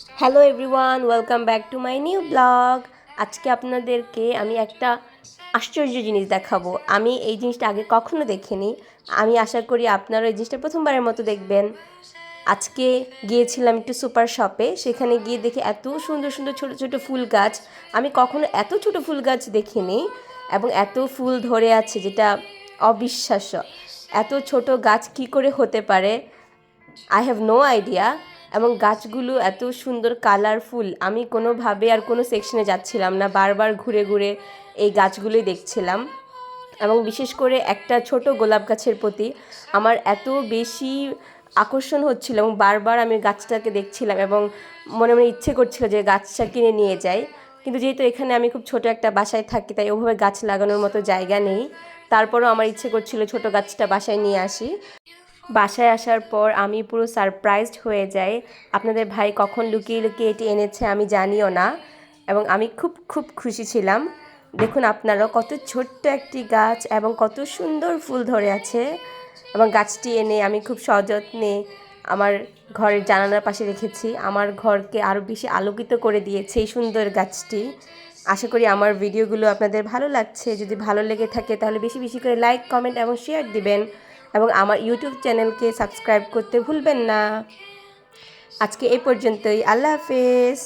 Hello everyone, welcome back to my new blog. আজকে আপনাদেরকে আমি একটা আশ্চর্য জিনিস দেখাবো। আমি এই জিনিসটা আগে কখনো দেখিনি। আমি আশা করি আপনারা এই জিনিসটা প্রথমবারের মতো দেখবেন। আজকে গিয়েছিলাম একটু সুপার শপে, সেখানে গিয়ে দেখি এত সুন্দর সুন্দর ছোটো ছোটো ফুল গাছ। আমি কখনো এত ছোটো ফুল গাছ দেখিনি এবং এত ফুল ধরে আছে যেটা অবিশ্বাস্য। এত ছোট গাছ কি করে হতে পারে, আই হ্যাভ নো আইডিয়া। এবং গাছগুলো এত সুন্দর কালারফুল, আমি কোনোভাবে আর কোনো সেকশনে যাচ্ছিলাম না, বারবার ঘুরে ঘুরে এই গাছগুলোই দেখছিলাম। এবং বিশেষ করে একটা ছোট গোলাপ গাছের প্রতি আমার এত বেশি আকর্ষণ হচ্ছিল এবং বারবার আমি গাছটাকে দেখছিলাম এবং মনে মনে ইচ্ছে করছিল যে গাছটা কিনে নিয়ে যাই। কিন্তু যেহেতু এখানে আমি খুব ছোট একটা বাসায় থাকি, তাই ওভাবে গাছ লাগানোর মতো জায়গা নেই। তারপরও আমার ইচ্ছে করছিল ছোট গাছটা বাসায় নিয়ে আসি। বাসায় আসার পর আমি পুরো সারপ্রাইজড হয়ে যাই। আপনাদের ভাই কখন লুকিয়ে লুকিয়ে এটি এনেছে আমি জানিও না, এবং আমি খুব খুব খুশি ছিলাম। দেখুন আপনারাও, কত ছোট্ট একটি গাছ এবং কত সুন্দর ফুল ধরে আছে। এবং গাছটি এনে আমি খুব সযত্নে আমার ঘরের জানালার পাশে রেখেছি। আমার ঘরকে আরও বেশি আলোকিত করে দিয়েছে এই সুন্দর গাছটি। আশা করি আমার ভিডিওগুলো আপনাদের ভালো লাগছে। যদি ভালো লেগে থাকে তাহলে বেশি বেশি করে লাইক, কমেন্ট এবং শেয়ার দিবেন, এবং আমার ইউটিউব চ্যানেলকে সাবস্ক্রাইব করতে ভুলবেন না। আজকে এই পর্যন্তই। আল্লাহ হাফেজ।